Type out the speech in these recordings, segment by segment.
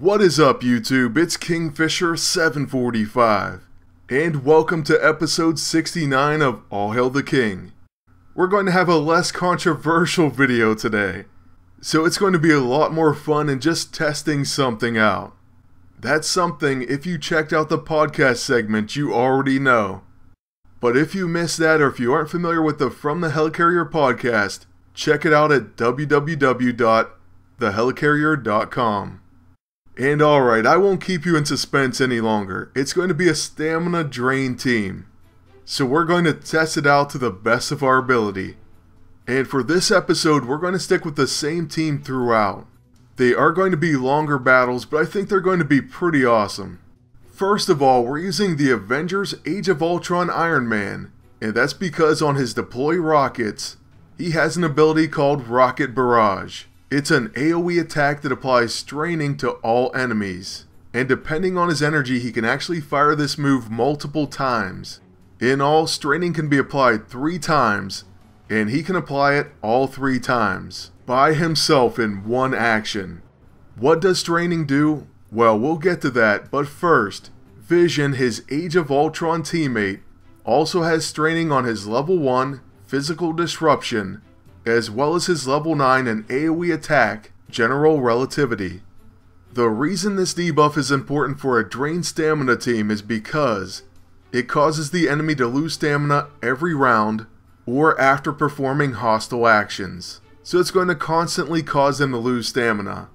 What is up, YouTube? It's Kingfisher745, and welcome to episode 69 of All Hail the King. We're going to have a less controversial video today, so it's going to be a lot more fun and just testing something out. That's something, if you checked out the podcast segment, you already know. But if you missed that, or if you aren't familiar with the From the Helicarrier podcast, check it out at www.thehelicarrier.com. And alright, I won't keep you in suspense any longer. It's going to be a stamina drain team. So we're going to test it out to the best of our ability. And for this episode, we're going to stick with the same team throughout. They are going to be longer battles, but I think they're going to be pretty awesome. First of all, we're using the Avengers Age of Ultron Iron Man. And that's because on his deploy rockets, he has an ability called Rocket Barrage. It's an AoE attack that applies straining to all enemies, and depending on his energy he can actually fire this move multiple times. In all, straining can be applied 3 times, and he can apply it all 3 times, by himself in one action. What does straining do? Well, we'll get to that, but first, Vision, his Age of Ultron teammate, also has straining on his level 1 Physical Disruption, as well as his level 9 and AoE attack, General Relativity. The reason this debuff is important for a drained stamina team is because it causes the enemy to lose stamina every round or after performing hostile actions. So it's going to constantly cause them to lose stamina.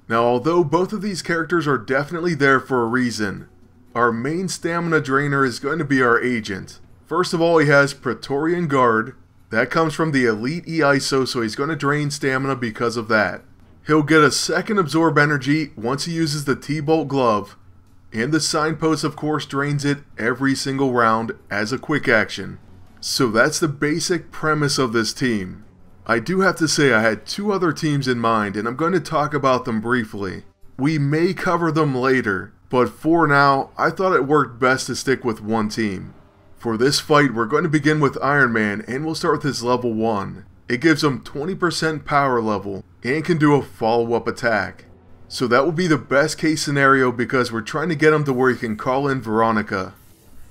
Now, although both of these characters are definitely there for a reason, our main stamina drainer is going to be our agent. First of all, he has Praetorian Guard. That comes from the Elite EISO, so he's going to drain stamina because of that. He'll get a second Absorb Energy once he uses the T-Bolt Glove, and the Signpost of course drains it every single round as a quick action. So that's the basic premise of this team. I do have to say I had 2 other teams in mind, and I'm going to talk about them briefly. We may cover them later, but for now, I thought it worked best to stick with one team. For this fight, we're going to begin with Iron Man, and we'll start with his level 1. It gives him 20% power level, and can do a follow-up attack. So that will be the best case scenario because we're trying to get him to where he can call in Veronica.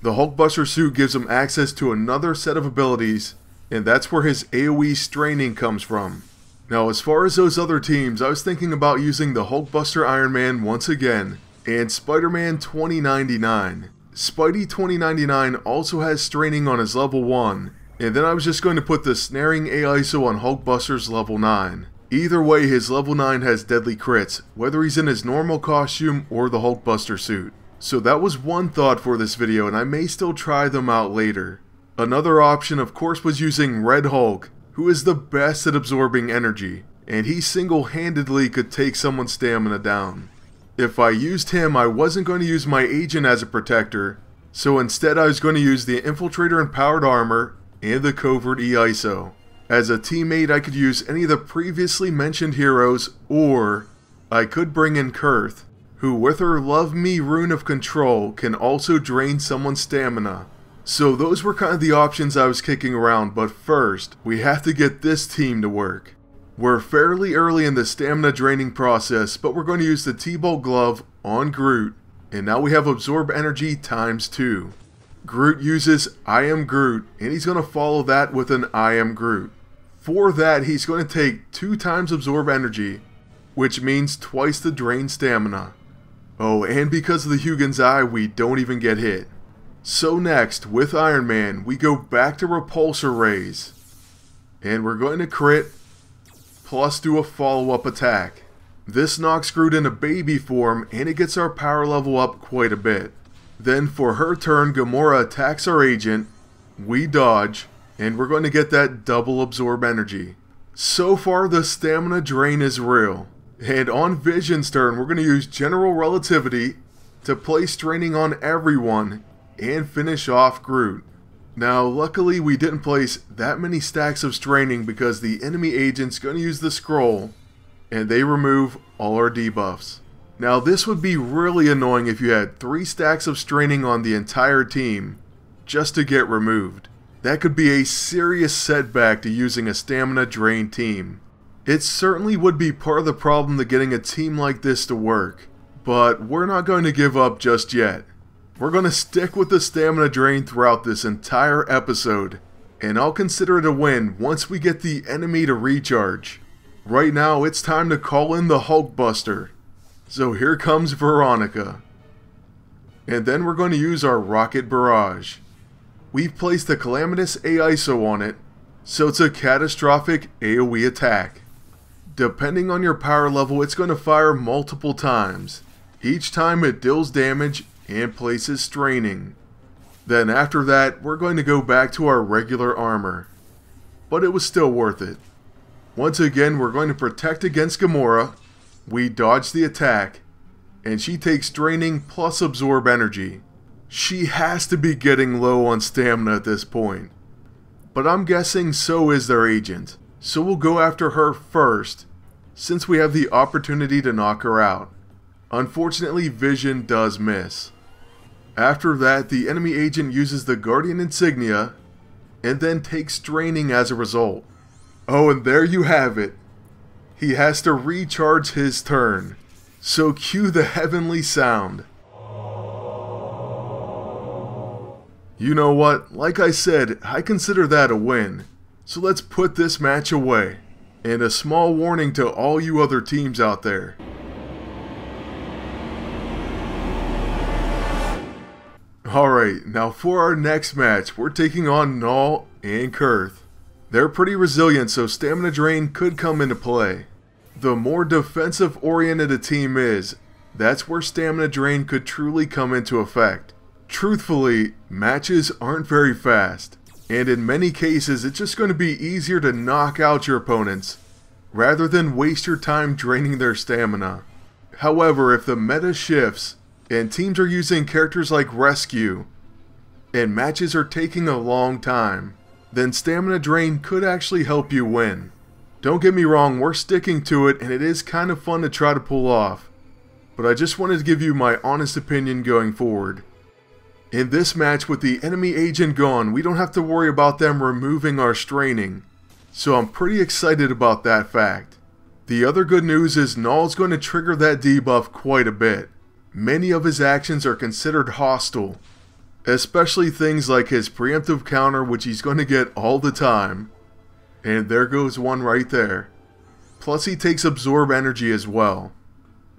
The Hulkbuster suit gives him access to another set of abilities, and that's where his AoE straining comes from. Now, as far as those other teams, I was thinking about using the Hulkbuster Iron Man once again, and Spider-Man 2099. Spidey 2099 also has straining on his level 1, and then I was just going to put the snaring AISO on Hulkbuster's level 9. Either way, his level 9 has deadly crits, whether he's in his normal costume or the Hulkbuster suit. So that was one thought for this video, and I may still try them out later. Another option of course was using Red Hulk, who is the best at absorbing energy, and he single-handedly could take someone's stamina down. If I used him, I wasn't going to use my agent as a protector, so instead I was going to use the Infiltrator and Powered Armor and the Covert EISO. As a teammate, I could use any of the previously mentioned heroes, or I could bring in Kurth, who with her Love Me Rune of Control can also drain someone's stamina. So those were kind of the options I was kicking around, but first, we have to get this team to work. We're fairly early in the stamina draining process, but we're going to use the T-Bolt Glove on Groot, and now we have Absorb Energy times 2. Groot uses I Am Groot, and he's going to follow that with an I Am Groot. For that, he's going to take 2 times Absorb Energy, which means twice the drained stamina. Oh, and because of the Hugin's Eye, we don't even get hit. So next, with Iron Man, we go back to Repulsor Rays, and we're going to crit, plus do a follow-up attack. This knocks Groot into baby form, and it gets our power level up quite a bit. Then for her turn, Gamora attacks our agent, we dodge, and we're going to get that double absorb energy. So far the stamina drain is real. And on Vision's turn, we're going to use General Relativity to place straining on everyone and finish off Groot. Now, luckily we didn't place that many stacks of straining because the enemy agent's going to use the scroll, and they remove all our debuffs. Now, this would be really annoying if you had 3 stacks of straining on the entire team just to get removed. That could be a serious setback to using a stamina drained team. It certainly would be part of the problem to getting a team like this to work, But we're not going to give up just yet. We're going to stick with the stamina drain throughout this entire episode, and I'll consider it a win once we get the enemy to recharge. Right now, it's time to call in the Hulkbuster. So here comes Veronica. And then we're going to use our rocket barrage. We've placed a calamitous AISO on it, so it's a catastrophic AoE attack. Depending on your power level, it's going to fire multiple times. Each time it deals damage and places straining. Then after that, we're going to go back to our regular armor. But it was still worth it. Once again, we're going to protect against Gamora. We dodge the attack, and she takes straining plus absorb energy. She has to be getting low on stamina at this point. But I'm guessing so is their agent, so we'll go after her first, since we have the opportunity to knock her out. Unfortunately, Vision does miss. After that, the enemy agent uses the Guardian Insignia, and then takes straining as a result. Oh, and there you have it. He has to recharge his turn, so cue the heavenly sound. You know what, like I said, I consider that a win. So let's put this match away. And a small warning to all you other teams out there. Alright, now for our next match, we're taking on Null and Kurth. They're pretty resilient, so stamina drain could come into play. The more defensive oriented a team is, that's where stamina drain could truly come into effect. Truthfully, matches aren't very fast, and in many cases it's just going to be easier to knock out your opponents, rather than waste your time draining their stamina. However, if the meta shifts, and teams are using characters like Rescue, and matches are taking a long time, then stamina drain could actually help you win. Don't get me wrong, we're sticking to it and it is kind of fun to try to pull off, but I just wanted to give you my honest opinion going forward. In this match, with the enemy agent gone, we don't have to worry about them removing our straining, so I'm pretty excited about that fact. The other good news is Null's going to trigger that debuff quite a bit. Many of his actions are considered hostile, especially things like his preemptive counter, which he's going to get all the time. And there goes one right there. Plus he takes absorb energy as well.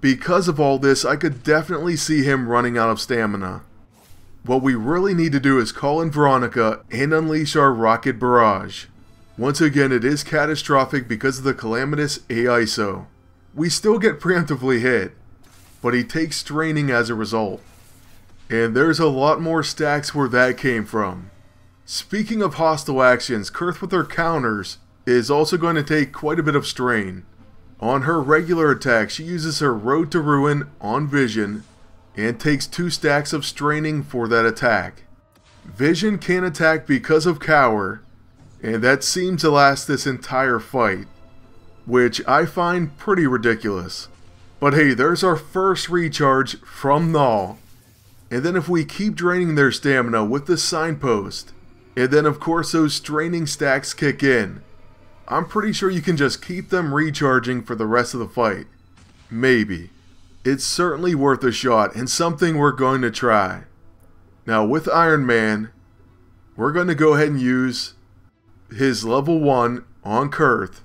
Because of all this, I could definitely see him running out of stamina. What we really need to do is call in Veronica and unleash our rocket barrage. Once again, it is catastrophic because of the calamitous AISO. We still get preemptively hit, but he takes straining as a result. And there's a lot more stacks where that came from. Speaking of hostile actions, Kurth with her counters is also going to take quite a bit of strain. On her regular attack, she uses her Road to Ruin on Vision and takes 2 stacks of straining for that attack. Vision can attack because of Cower, and that seems to last this entire fight, which I find pretty ridiculous. But hey, there's our first recharge from Null. And then if we keep draining their stamina with the Signpost, and then of course those straining stacks kick in, I'm pretty sure you can just keep them recharging for the rest of the fight. Maybe. It's certainly worth a shot and something we're going to try. Now with Iron Man, we're going to go ahead and use his level 1 on Kurth.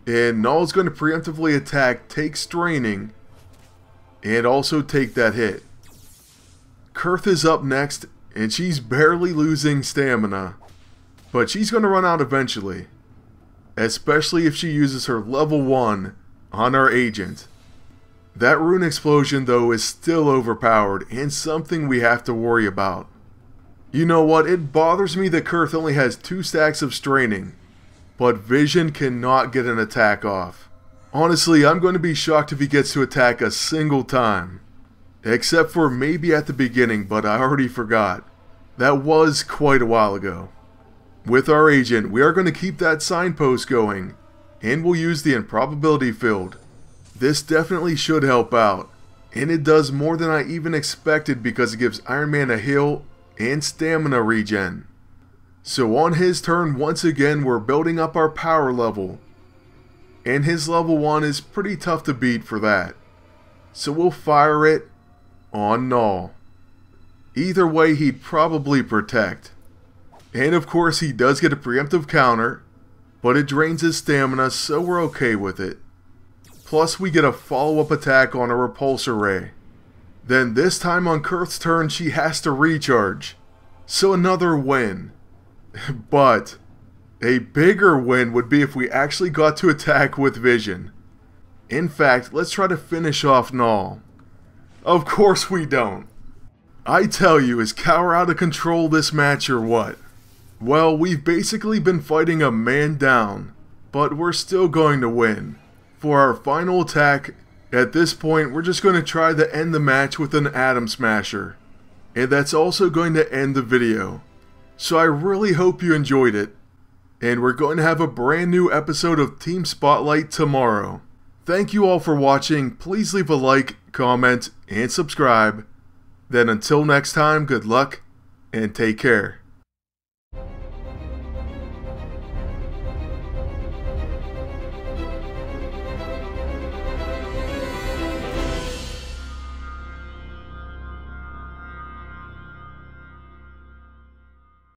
And Null's going to preemptively attack, take straining, and also take that hit. Kurth is up next, and she's barely losing stamina, but she's going to run out eventually, especially if she uses her level 1 on our agent. That rune explosion though is still overpowered and something we have to worry about. You know what, it bothers me that Kurth only has 2 stacks of straining, but Vision cannot get an attack off. Honestly, I'm going to be shocked if he gets to attack a single time. Except for maybe at the beginning, but I already forgot. That was quite a while ago. With our agent, we are going to keep that signpost going, and we'll use the Improbability Field. This definitely should help out, and it does more than I even expected because it gives Iron Man a heal and stamina regen. So on his turn, once again, we're building up our power level, and his level 1 is pretty tough to beat for that. So we'll fire it on Null. Either way, he'd probably protect. And of course, he does get a preemptive counter, but it drains his stamina, so we're okay with it. Plus, we get a follow-up attack on a Repulsor Ray. Then this time on Kurth's turn, she has to recharge. So another win. But a bigger win would be if we actually got to attack with Vision. In fact, let's try to finish off Null. Of course we don't. I tell you, is Cower out of control this match or what? Well, we've basically been fighting a man down, but we're still going to win. For our final attack, at this point we're just going to try to end the match with an Atom Smasher. And that's also going to end the video. So I really hope you enjoyed it. And we're going to have a brand new episode of Team Spotlight tomorrow. Thank you all for watching. Please leave a like, comment, and subscribe. Then until next time, good luck and take care.